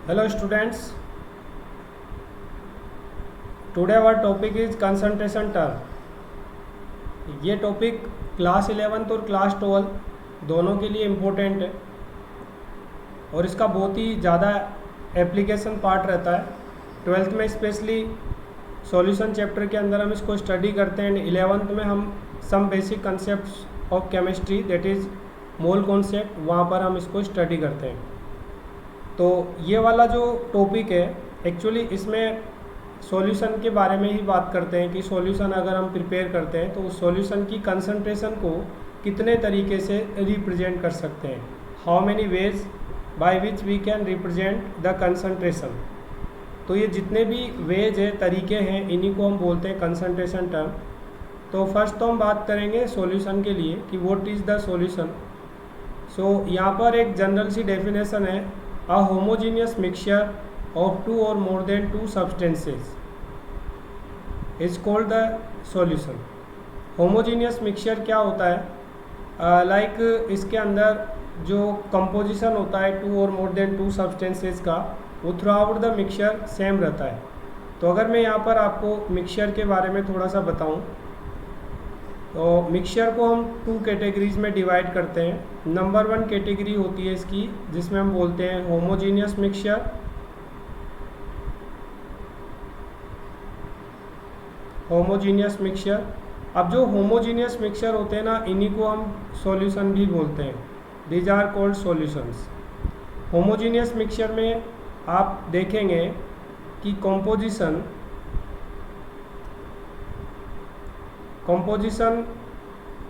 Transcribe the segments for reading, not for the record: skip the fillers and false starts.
Hello students, today our topic is concentration term. ये topic class 11th और class 12 दोनों के लिए इम्पोर्टेंट है और इसका बहुत ही ज़्यादा एप्लीकेशन पार्ट रहता है। 12th में स्पेशली सॉल्यूशन चैप्टर के अंदर हम इसको स्टडी करते हैं एंड 11th में हम some basic concepts of chemistry that is mole concept वहाँ पर हम इसको स्टडी करते हैं। तो ये वाला जो टॉपिक है एक्चुअली इसमें सॉल्यूशन के बारे में ही बात करते हैं कि सॉल्यूशन अगर हम प्रिपेयर करते हैं तो उस सॉल्यूशन की कंसंट्रेशन को कितने तरीके से रिप्रेजेंट कर सकते हैं, how many ways by which we can represent the concentration. तो ये जितने भी वेज है, तरीके हैं, इन्हीं को हम बोलते हैं कंसंट्रेशन टर्म। तो फर्स्ट तो हम बात करेंगे सॉल्यूशन के लिए कि व्हाट इज़ द सॉल्यूशन। सो यहाँ पर एक जनरल सी डेफिनेशन है, a homogeneous mixture of two or more than two substances is called the solution। homogeneous mixture क्या होता है? लाइक इसके अंदर जो कंपोजिशन होता है टू और मोर देन टू सब्सटेंसेस का, वो through out the mixture same रहता है। तो अगर मैं यहाँ पर आपको मिक्सचर के बारे में थोड़ा सा बताऊँ तो मिक्सचर को हम टू कैटेगरीज में डिवाइड करते हैं। नंबर 1 कैटेगरी होती है इसकी जिसमें हम बोलते हैं होमोजीनियस मिक्सचर। होमोजीनियस मिक्सचर, अब जो होमोजीनियस मिक्सचर होते हैं ना, इन्हीं को हम सॉल्यूशन भी बोलते हैं। These are called solutions. Homogeneous mixture में आप देखेंगे कि composition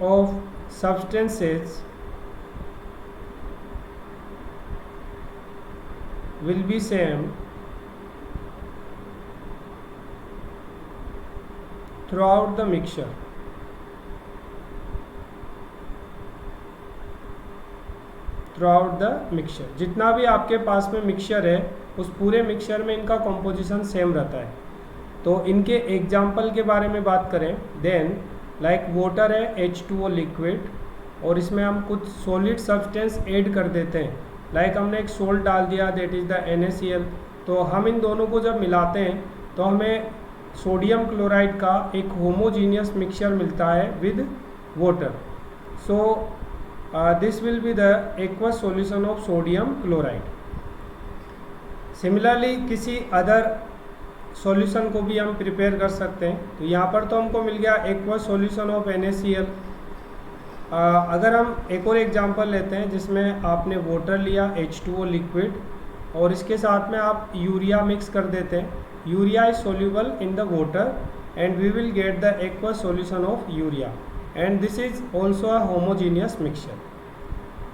of substances will be same throughout the mixture। Throughout the mixture, जितना भी आपके पास में मिक्सचर है उस पूरे मिक्सचर में इनका कंपोजिशन सेम रहता है। तो इनके एग्जाम्पल के बारे में बात करें देन लाइक वाटर है H2O लिक्विड, और इसमें हम कुछ सॉलिड सब्सटेंस ऐड कर देते हैं। लाइक हमने एक सोल्ट डाल दिया दैट इज़ द NaCl। तो हम इन दोनों को जब मिलाते हैं तो हमें सोडियम क्लोराइड का एक होमोजीनियस मिक्सचर मिलता है with water. So this will be the aqueous solution of sodium chloride. Similarly किसी अदर सॉल्यूशन को भी हम प्रिपेयर कर सकते हैं। तो यहाँ पर तो हमको मिल गया एक्वस सॉल्यूशन ऑफ NaCl। अगर हम एक और एग्जांपल लेते हैं जिसमें आपने वाटर लिया H2O लिक्विड और इसके साथ में आप यूरिया मिक्स कर देते हैं। Urea is soluble in the water and we will get the aqueous solution of urea and this is also a homogeneous mixture.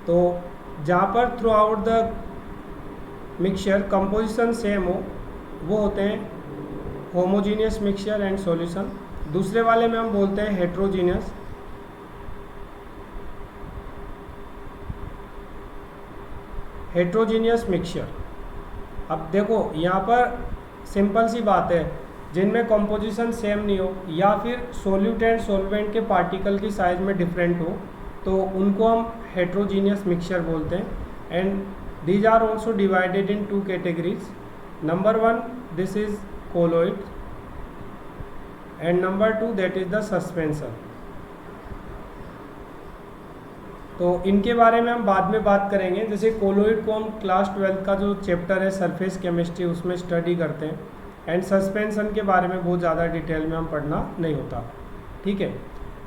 तो जहाँ पर throughout the mixture composition same हो वो होते हैं होमोजीनियस मिक्सचर एंड सॉल्यूशन। दूसरे वाले में हम बोलते हैं हेट्रोजीनियस। हेट्रोजीनियस मिक्सचर, अब देखो यहाँ पर सिंपल सी बात है, जिनमें कंपोजिशन सेम नहीं हो या फिर सोल्यूट एंड सॉल्वेंट के पार्टिकल की साइज में डिफरेंट हो तो उनको हम हेट्रोजीनियस मिक्सचर बोलते हैं। And these are also divided in two categories. Number 1 this is colloid and number 2 that is the suspension. तो इनके बारे में हम बाद में बात करेंगे। जैसे कोलोइड को हम क्लास 12 का जो चैप्टर है सरफेस केमिस्ट्री उसमें स्टडी करते हैं एंड सस्पेंशन के बारे में बहुत ज़्यादा डिटेल में हम पढ़ना नहीं होता, ठीक है।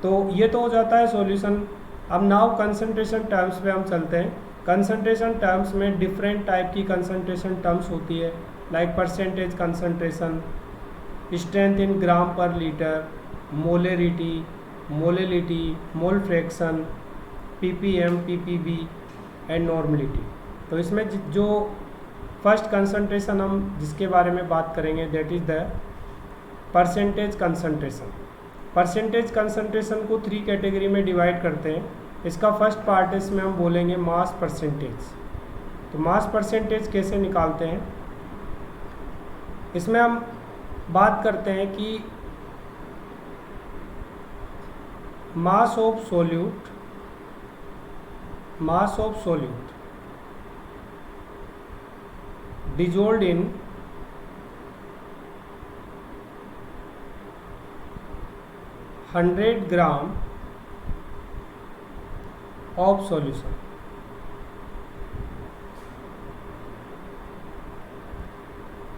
तो ये तो हो जाता है सॉल्यूशन। अब नाउ कंसंट्रेशन टर्म्स पे हम चलते हैं। कंसंट्रेशन टर्म्स में डिफरेंट टाइप की कंसंट्रेशन टर्म्स होती है like percentage concentration, strength in gram per litre, molarity, mole fraction, ppm, ppb and normality. तो इसमें जो फर्स्ट कंसंट्रेशन हम जिसके बारे में बात करेंगे that is the percentage concentration. Percentage concentration को 3 कैटेगरी में डिवाइड करते हैं। इसका फर्स्ट पार्ट है, इसमें हम बोलेंगे मास परसेंटेज। तो मास परसेंटेज कैसे निकालते हैं, इसमें हम बात करते हैं कि mass of solute dissolved in 100 gram of solution.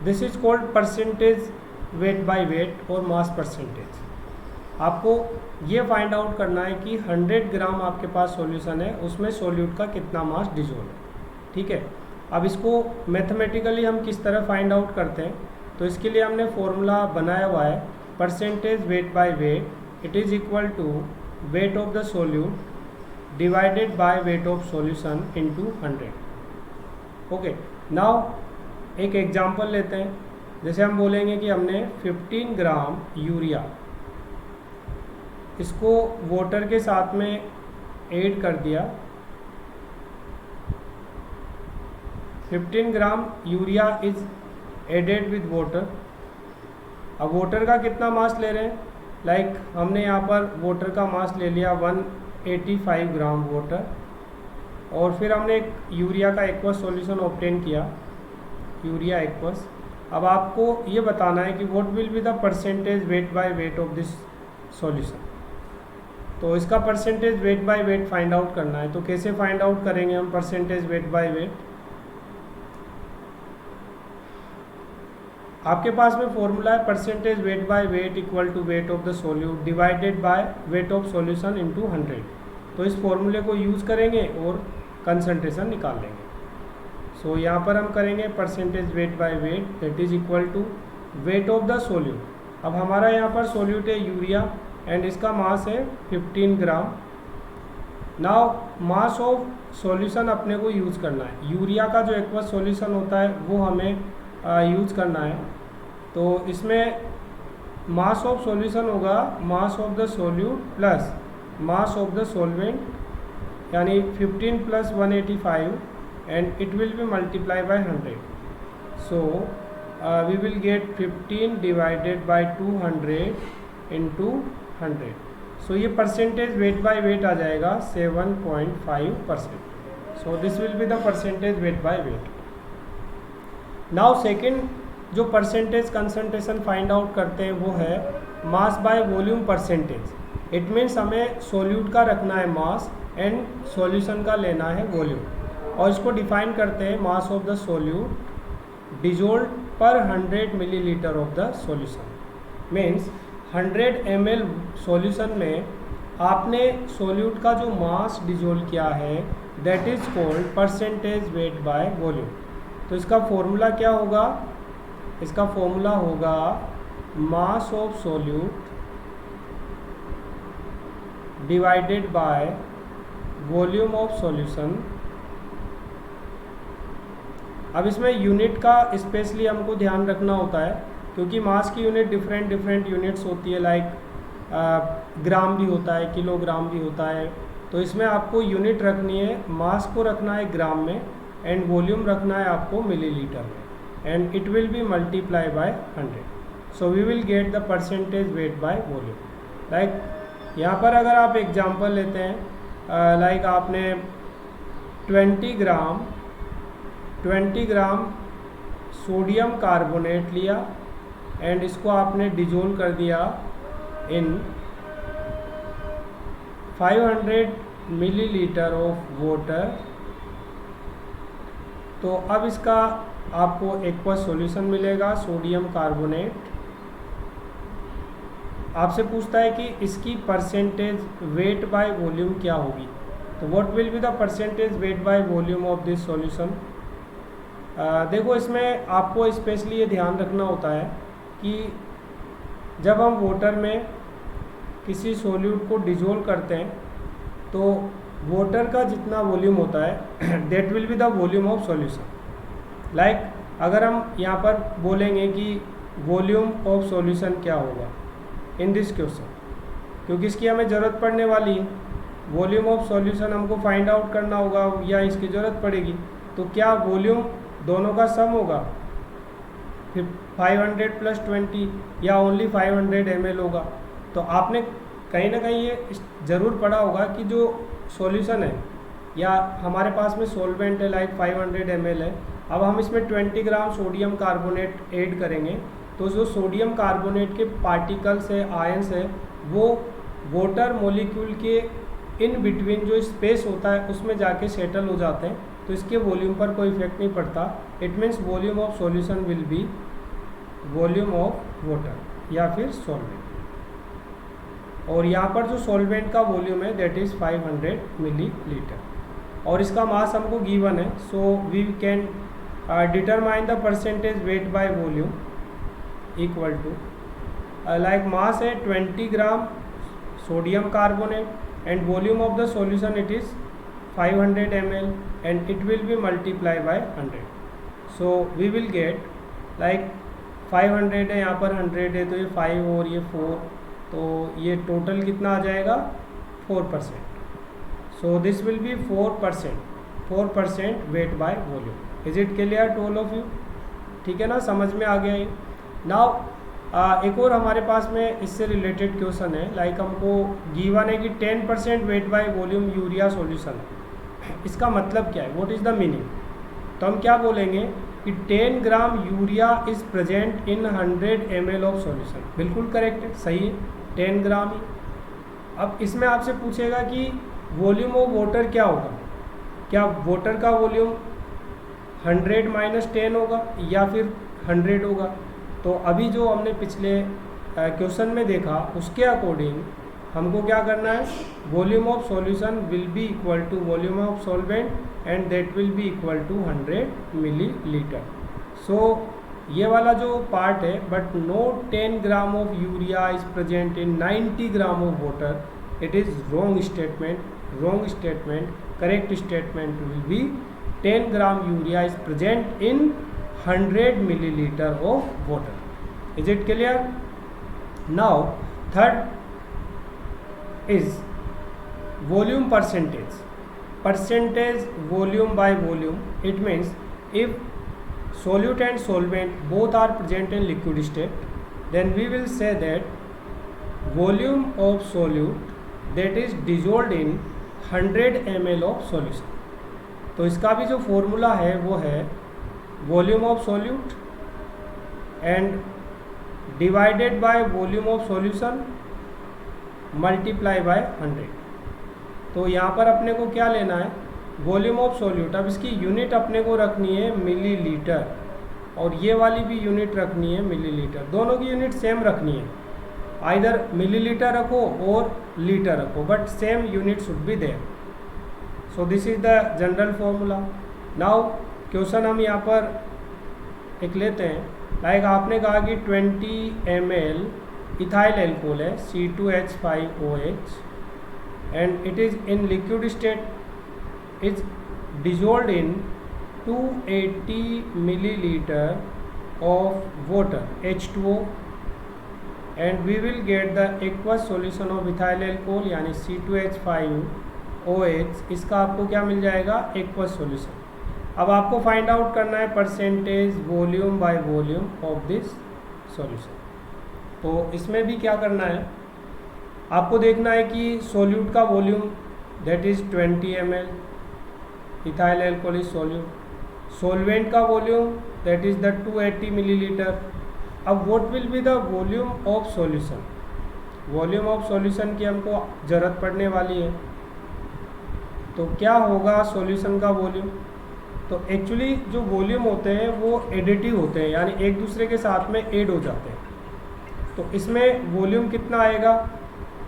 This is called percentage weight by wait और मास परसेंटेज। आपको ये फाइंड आउट करना है कि 100 ग्राम आपके पास सॉल्यूशन है, उसमें सोल्यूट का कितना मास डिजोल्व है। ठीक है, अब इसको मैथमेटिकली हम किस तरह फाइंड आउट करते हैं, तो इसके लिए हमने फॉर्मूला बनाया हुआ है percentage weight by weight it is equal to weight of the solute divided by weight of solution into 100। Okay, now एक एग्जांपल लेते हैं। जैसे हम बोलेंगे कि हमने 15 ग्राम यूरिया इसको वाटर के साथ में ऐड कर दिया। 15 gram urea is added with water. अब वाटर का कितना मास ले रहे हैं, लाइक हमने यहाँ पर वाटर का मास ले लिया 185 ग्राम वाटर, और फिर हमने एक यूरिया का एक्वस सॉल्यूशन ऑब्टेन किया, यूरिया एक्वस। अब आपको ये बताना है कि what will be the percentage weight by weight of this solution. तो इसका percentage weight by weight find out करना है। तो कैसे फाइंड आउट करेंगे हम परसेंटेज वेट बाय वेट? आपके पास में फॉर्मूला है percentage weight by weight equal to weight of the solute divided by weight of solution into 100। तो इस फॉर्मूले को यूज़ करेंगे और कंसंट्रेशन निकाल लेंगे। सो यहाँ पर हम करेंगे percentage weight by weight that is equal to weight of the solute. अब हमारा यहाँ पर सोल्यूट है यूरिया एंड इसका मास है 15 ग्राम। नाउ मास ऑफ सॉल्यूशन अपने को यूज़ करना है। यूरिया का जो एक्वस सॉल्यूशन होता है वो हमें यूज़ करना है। तो इसमें मास ऑफ सॉल्यूशन होगा मास of the solute plus mass of the solvent, यानी 15 plus 185 and it will be multiplied by 100. So we will get 15 divided by 200 into 100. So ये percentage weight by weight आ जाएगा 7.5%. So this will be the percentage weight by weight. Now second जो percentage concentration find out करते हैं वो है mass by volume percentage. It means हमें solute का रखना है mass and solution का लेना है volume, और इसको डिफाइन करते हैं मास ऑफ द सोल्यूट डिजोल्व पर 100 millilitre of the solution. Means 100 ml solution में आपने सोल्यूट का जो मास डिजोल्व किया है that is called percentage weight by volume. तो इसका फॉर्मूला क्या होगा? इसका फॉर्मूला होगा mass of solute divided by volume of solution. अब इसमें यूनिट का स्पेशली हमको ध्यान रखना होता है, क्योंकि मास की यूनिट डिफरेंट यूनिट्स होती है, लाइक ग्राम भी होता है, किलोग्राम भी होता है। तो इसमें आपको यूनिट रखनी है, मास को रखना है ग्राम में एंड वॉल्यूम रखना है आपको मिलीलीटर में, and it will be multiply by 100। So we will get the percentage weight by volume. Like यहाँ पर अगर आप एग्जांपल लेते हैं, लाइक आपने 20 ग्राम सोडियम कार्बोनेट लिया एंड इसको आपने डिजोल्व कर दिया इन 500 मिलीलीटर ऑफ वाटर। तो अब इसका आपको एक्वस सॉल्यूशन मिलेगा सोडियम कार्बोनेट। आपसे पूछता है कि इसकी परसेंटेज वेट बाय वॉल्यूम क्या होगी। तो what will be the percentage weight by volume of this solution? देखो इसमें आपको स्पेशली ये ध्यान रखना होता है कि जब हम वाटर में किसी सोल्यूट को डिजोल्व करते हैं तो वाटर का जितना वॉल्यूम होता है that will be the volume of solution. Like अगर हम यहाँ पर बोलेंगे कि वॉल्यूम ऑफ सॉल्यूशन क्या होगा इन दिस क्वेश्चन, क्योंकि इसकी हमें ज़रूरत पड़ने वाली है। वॉल्यूम ऑफ सॉल्यूशन हमको फाइंड आउट करना होगा या इसकी ज़रूरत पड़ेगी। तो क्या वॉल्यूम दोनों का सम होगा 500 प्लस 20 या ओनली 500 ml होगा? तो आपने कहीं ना कहीं ये ज़रूर पढ़ा होगा कि जो सॉल्यूशन है या हमारे पास में सॉल्वेंट है लाइक 500 ml है, अब हम इसमें 20 ग्राम सोडियम कार्बोनेट ऐड करेंगे, तो जो सोडियम कार्बोनेट के पार्टिकल्स है, आयंस है, वो वाटर मॉलिक्यूल के इन बिटवीन जो स्पेस होता है उसमें जाके सेटल हो जाते हैं, तो इसके वॉल्यूम पर कोई इफेक्ट नहीं पड़ता। It means volume of solution will B volume of water या फिर सॉल्वेंट। और यहाँ पर जो सॉल्वेंट का वॉल्यूम है दैट इज़ 500 मिलीलीटर और इसका मास हमको गिवन है, so we can determine the percentage weight by volume equal to like mass है 20 gram sodium carbonate and volume of the solution it is 500 ml and it will be multiplied by 100, so we will get like 500 है, यहाँ पर 100 है, तो ये 5 और ये 4, तो ये टोटल कितना आ जाएगा 4%, so this will be 4% weight by volume. Is it clear to all of you? ठीक है ना, समझ में आ गया ये। नाउ एक और हमारे पास में इससे रिलेटेड क्वेश्चन है, लाइक हमको गिवन है कि 10% wait by volume urea solution, इसका मतलब क्या है, व्हाट इज़ द मीनिंग? तो हम क्या बोलेंगे कि 10 gram urea is present in 100 ml of solution. बिल्कुल करेक्ट है, सही है, 10 ग्राम ही। अब इसमें आपसे पूछेगा कि वॉल्यूम ऑफ वाटर क्या होगा, क्या वाटर का वॉल्यूम 100 माइनस 10 होगा या फिर 100 होगा? तो अभी जो हमने पिछले क्वेश्चन में देखा उसके अकॉर्डिंग हमको क्या करना है, volume of solution will be equal to volume of solvent and that will be equal to 100 millilitre. So ये वाला जो पार्ट है, but no 10 gram of urea is present in 90 gram of water, it is wrong statement. Correct statement will be 10 gram urea is present in 100 milliliter of water. Is it clear? Now third is volume percentage volume by volume. It means if solute and solvent both are present in liquid state, then we will say that volume of solute that is dissolved in 100 ml of solution. तो इसका भी जो formula है वो है volume of solute and divided by volume of solution multiply by 100। तो यहाँ पर अपने को क्या लेना है, वॉल्यूम ऑफ सॉल्यूट। अब इसकी यूनिट अपने को रखनी है मिलीलीटर और ये वाली भी यूनिट रखनी है मिलीलीटर, दोनों की यूनिट सेम रखनी है, आइदर मिलीलीटर रखो और लीटर रखो, but same unit should be there. So this is the general formula. Now question हम यहाँ पर एक लेते हैं, लाइक आपने कहा कि 20 ml इथाइल एल्कोहल है C2H5OH and it is in liquid state is dissolved in 280 millilitre of water H2O and we will get the aqueous solution of ethyl alcohol यानी C2H5OH। इसका आपको क्या मिल जाएगा, एक्वस सॉल्यूशन। अब आपको फाइंड आउट करना है percentage volume by volume of this solution. तो इसमें भी क्या करना है, आपको देखना है कि सॉल्यूट का volume that is 20 ml, ethyl alcohol is solute, solvent का volume that is the 280 millilitre. अब what will be the volume of solution, volume of solution की हमको ज़रूरत पड़ने वाली है, तो क्या होगा सॉल्यूशन का वॉल्यूम। तो एक्चुअली जो वॉल्यूम होते हैं वो एडिटिव होते हैं, यानी एक दूसरे के साथ में ऐड हो जाते हैं। तो इसमें वॉल्यूम कितना आएगा,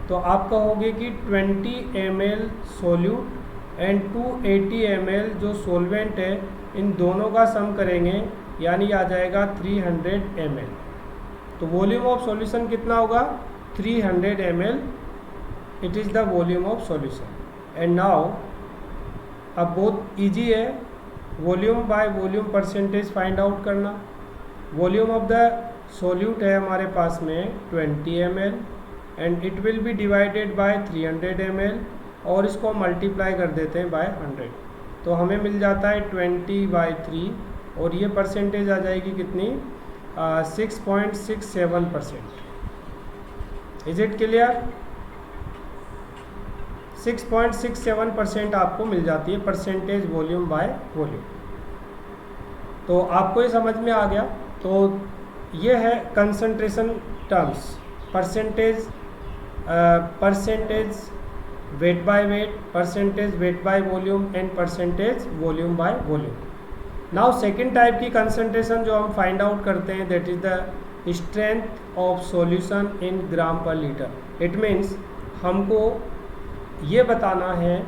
तो आप कहोगे कि 20 ml सॉल्यूट एंड 280 ml जो सॉल्वेंट है, इन दोनों का सम करेंगे यानी आ जाएगा 300 ml। तो वॉल्यूम ऑफ सॉल्यूशन कितना होगा, 300 ml, it is the volume of solution. And now अब बहुत ईजी है volume by volume percentage find out करना। वॉल्यूम ऑफ द सॉल्यूट है हमारे पास में 20 ml and it will B divided by 300 ml और इसको मल्टीप्लाई कर देते हैं बाय 100, तो हमें मिल जाता है 20/3 और ये परसेंटेज आ जाएगी कितनी, 6.67%। Is it clear? 6.67% आपको मिल जाती है परसेंटेज वॉल्यूम बाय वॉल्यूम। तो आपको ये समझ में आ गया। तो ये है concentration terms, percentage weight by weight, percentage weight by volume and percentage volume by volume. Now second type की कंसंट्रेशन जो हम फाइंड आउट करते हैं, that is the strength of solution in gram per litre. It means हमको ये बताना है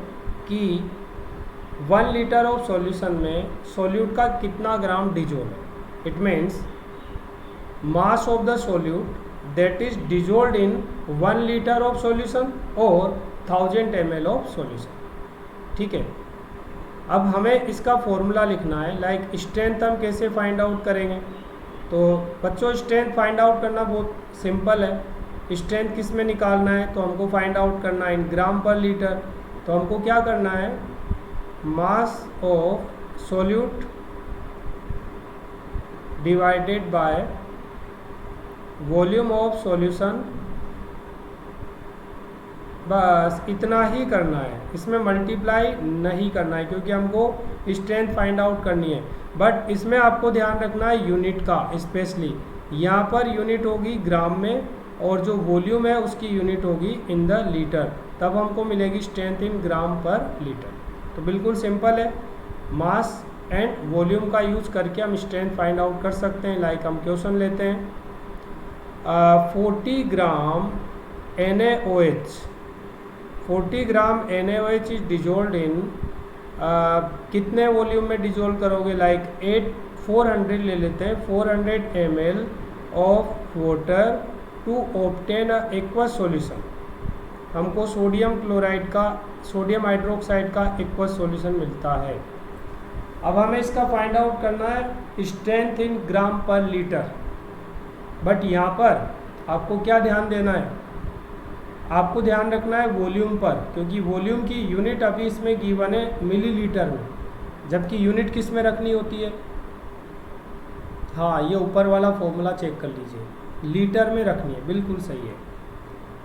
कि 1 लीटर ऑफ सॉल्यूशन में सॉल्यूट का कितना ग्राम डिजोल्व है। It means mass of the solute that is dissolved in 1 litre of solution और 1000 ml ऑफ सॉल्यूशन। ठीक है, अब हमें इसका फॉर्मूला लिखना है। लाइक स्ट्रेंथ हम कैसे फाइंड आउट करेंगे? तो बच्चों स्ट्रेंथ फाइंड आउट करना बहुत सिंपल है। स्ट्रेंथ किस में निकालना है? तो हमको फाइंड आउट करना है इन ग्राम पर लीटर। तो हमको क्या करना है? Mass of solute divided by volume of solution, बस इतना ही करना है। इसमें मल्टीप्लाई नहीं करना है क्योंकि हमको स्ट्रेंथ फाइंड आउट करनी है। बट इसमें आपको ध्यान रखना है यूनिट का, स्पेशली यहाँ पर यूनिट होगी ग्राम में और जो वॉल्यूम है उसकी यूनिट होगी इन द लीटर, तब हमको मिलेगी strength in gram per litre. तो बिल्कुल सिंपल है, मास एंड वॉल्यूम का यूज करके हम स्ट्रेंथ फाइंड आउट कर सकते हैं। लाइक हम क्वेश्चन लेते हैं 40 gram NaOH, 40 gram NaOH is dissolved in, कितने वॉल्यूम में डिजोल्व करोगे? लाइक 400 ले लेते हैं, 400 ml of water to obtain a aqueous solution. हमको सोडियम क्लोराइड का, सोडियम हाइड्रोक्साइड का एक्वस सॉल्यूशन मिलता है। अब हमें इसका फाइंड आउट करना है strength in gram per litre. But यहाँ पर आपको क्या ध्यान देना है? आपको ध्यान रखना है वॉल्यूम पर, क्योंकि वॉल्यूम की यूनिट अभी इसमें गिवन है मिलीलीटर में, जबकि यूनिट किस में रखनी होती है? हाँ, ये ऊपर वाला फॉर्मूला चेक कर लीजिए, लीटर में रखनी है, बिल्कुल सही है।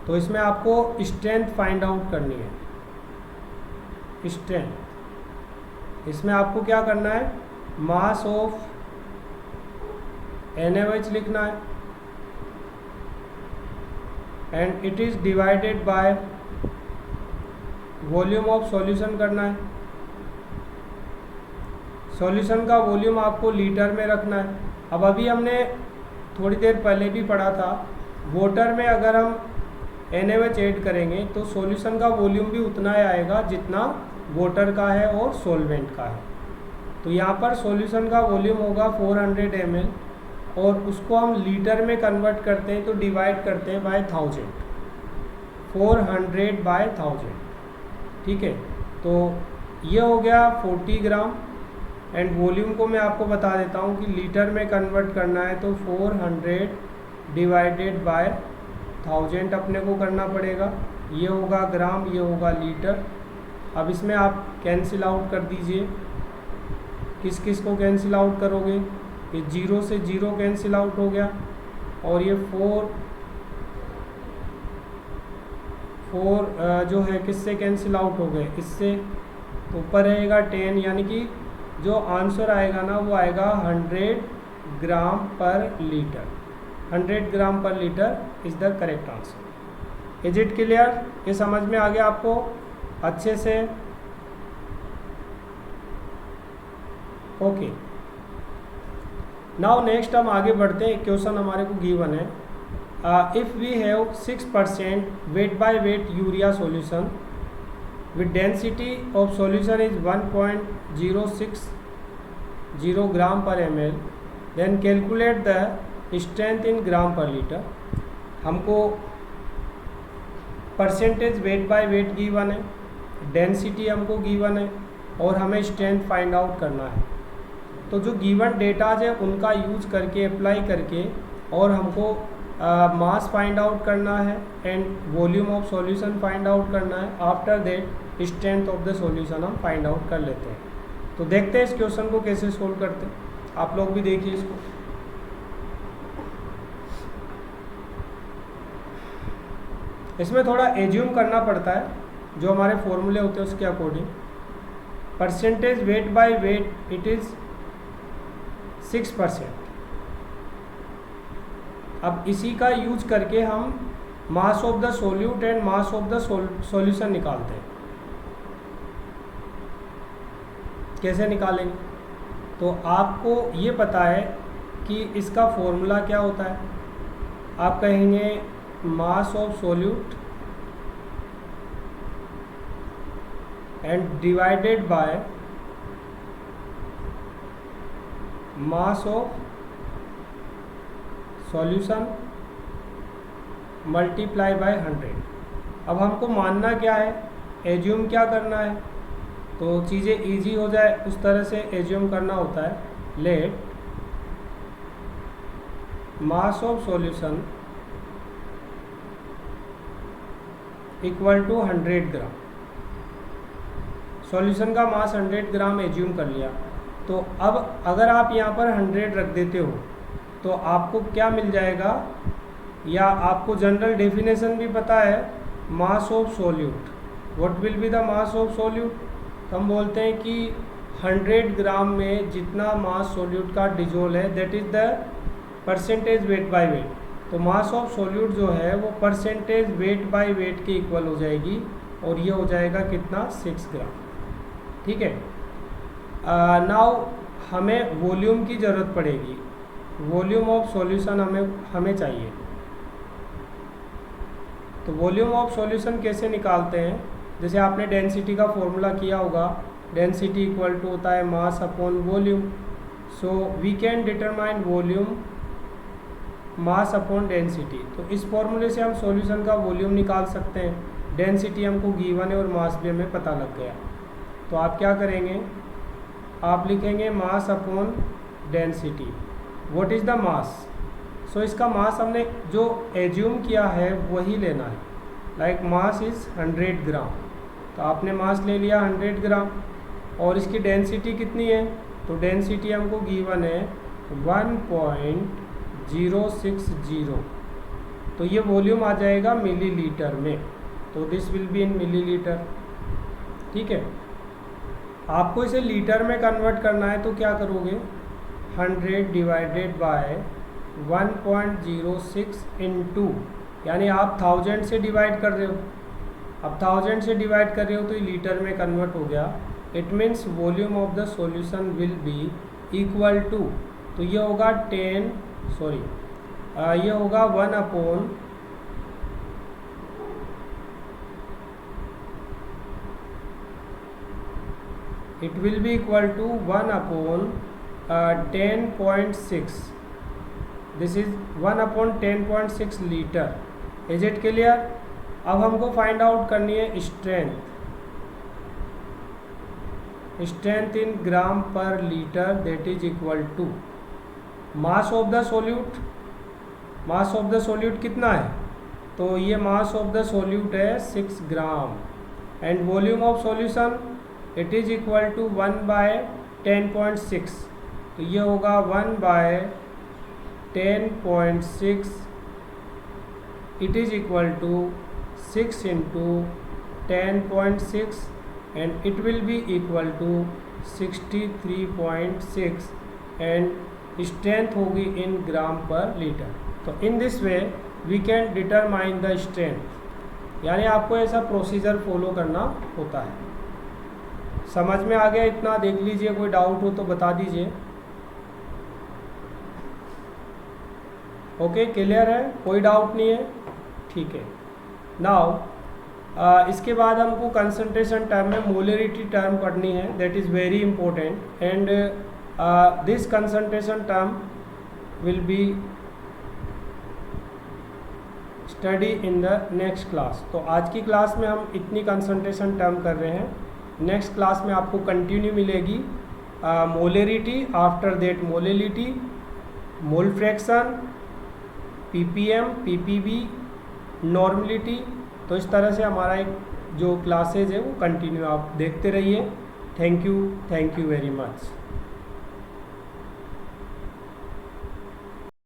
तो इसमें आपको स्ट्रेंथ फाइंड आउट करनी है, स्ट्रेंथ। इसमें आपको क्या करना है? मास ऑफ NaOH लिखना है and it is divided by volume of solution करना है। सॉल्यूशन का वॉल्यूम आपको लीटर में रखना है। अब अभी हमने थोड़ी देर पहले भी पढ़ा था, वाटर में अगर हम NaOH ऐड करेंगे तो सॉल्यूशन का वॉल्यूम भी उतना ही आएगा जितना वाटर का है और सॉल्वेंट का है। तो यहाँ पर सॉल्यूशन का वॉल्यूम होगा 400 ml और उसको हम लीटर में कन्वर्ट करते हैं तो डिवाइड करते हैं बाय 1000, 400 बाय 1000। ठीक है, तो ये हो गया 40 ग्राम एंड वॉल्यूम को मैं आपको बता देता हूँ कि लीटर में कन्वर्ट करना है तो 400 डिवाइडेड बाय 1000 अपने को करना पड़ेगा। ये होगा ग्राम, ये होगा लीटर। अब इसमें आप कैंसिल आउट कर दीजिए। किस किस को कैंसिल आउट करोगे? ये 0 से 0 कैंसिल आउट हो गया और ये 4 जो है किससे कैंसिल आउट हो गए? इससे। तो ऊपर रहेगा 10, यानी कि जो आंसर आएगा ना वो आएगा 100 ग्राम per litre. 100 gram per litre is the correct answer. Is it clear? ये समझ में आ गया आपको अच्छे से? ओके, नाउ नेक्स्ट हम आगे बढ़ते हैं। क्वेश्चन हमारे को गिवन है, if we have 6% weight by weight urea solution with density of solution is 1.060 gram per ml, then calculate the strength in gram per liter। हमको percentage weight by wait given है, density हमको given है और हमें strength find out करना है। तो जो गिवन डेटाज है उनका यूज करके, अप्लाई करके, और हमको मास फाइंड आउट करना है and volume of solution find out करना है। After that strength of the solution हम फाइंड आउट कर लेते हैं। तो देखते हैं इस क्वेश्चन को कैसे सोल्व करते हैं। आप लोग भी देखिए इसको। इसमें थोड़ा एज्यूम करना पड़ता है, जो हमारे फॉर्मूले होते हैं उसके according. Percentage weight by weight it is 6%। अब इसी का यूज करके हम मास of the solute and mass of the solution निकालते हैं। कैसे निकालेंगे? तो आपको ये पता है कि इसका फॉर्मूला क्या होता है। आप कहेंगे mass of solute and divided by mass of solution multiply by 100। अब हमको मानना क्या है, एज्यूम क्या करना है, तो चीज़ें इजी हो जाए उस तरह से एज्यूम करना होता है। Let mass of solution equal to 100 gram. Solution का मास 100 ग्राम एज्यूम कर लिया। तो अब अगर आप यहाँ पर 100 रख देते हो तो आपको क्या मिल जाएगा, या आपको जनरल डेफिनेशन भी पता है mass of solute. What will be the mass of solute? हम बोलते हैं कि 100 ग्राम में जितना मास सोल्यूट का डिजोल है that is the percentage weight by wait. तो मास ऑफ सोल्यूट जो है वो परसेंटेज वेट बाय वेट के इक्वल हो जाएगी, और ये हो जाएगा कितना, 6 ग्राम। ठीक है। नाउ हमें वॉल्यूम की ज़रूरत पड़ेगी। वॉल्यूम ऑफ सॉल्यूशन हमें चाहिए। तो वॉल्यूम ऑफ सॉल्यूशन कैसे निकालते हैं? जैसे आपने डेंसिटी का फॉर्मूला किया होगा, डेंसिटी इक्वल टू होता है mass upon volume. So we can determine volume mass upon density. तो इस फॉर्मूले से हम सॉल्यूशन का वॉल्यूम निकाल सकते हैं। डेंसिटी हमको गिवन है और मास भी हमें पता लग गया। तो आप क्या करेंगे, आप लिखेंगे mass upon density. What is the mass? So इसका मास हमने जो एज्यूम किया है वही लेना है। लाइक मास इज़ 100 ग्राम, तो आपने मास ले लिया 100 ग्राम। और इसकी डेंसिटी कितनी है? तो डेंसिटी हमको गिवन है 1.060। तो ये वॉल्यूम आ जाएगा मिलीलीटर में। तो this will be in millilitre. ठीक है। आपको इसे लीटर में कन्वर्ट करना है तो क्या करोगे, 100 डिवाइडेड बाय 1.06 इंटू, यानी आप 1000 से डिवाइड कर रहे हो। अब 1000 से डिवाइड कर रहे हो तो ये लीटर में कन्वर्ट हो गया। It means volume of the solution will be equal to, तो ये होगा ये होगा 1 upon it will be equal to 1 upon 10.6. This is 1 upon 10.6 litre. Is it clear? अब हमको फाइंड आउट करनी है strength in gram per litre, that is equal to mass of the solute. Mass of the solute कितना है? तो ये मास of the solute है 6 gram. And volume of solution it is equal to 1/10.6। तो ये होगा 1/10.6 it is equal to 6 into 10.6 and it will be equal to 63.6 and strength होगी in gram per litre. तो in this way we can determine the strength. यानी आपको ऐसा procedure follow करना होता है। समझ में आ गया इतना? देख लीजिए, कोई डाउट हो तो बता दीजिए। ओके, क्लियर है? कोई डाउट नहीं है? ठीक है। नाउ इसके बाद हमको कंसंट्रेशन टर्म में मोलरिटी टर्म पढ़नी है, that is very important. And this concentration term will be study in the next class. तो आज की क्लास में हम इतनी कंसंट्रेशन टर्म कर रहे हैं। नेक्स्ट क्लास में आपको कंटिन्यू मिलेगी molarity, after that molality, mole fraction, ppm, PPV, normality. तो इस तरह से हमारा एक जो क्लासेज है वो कंटिन्यू आप देखते रहिए। Thank you very much.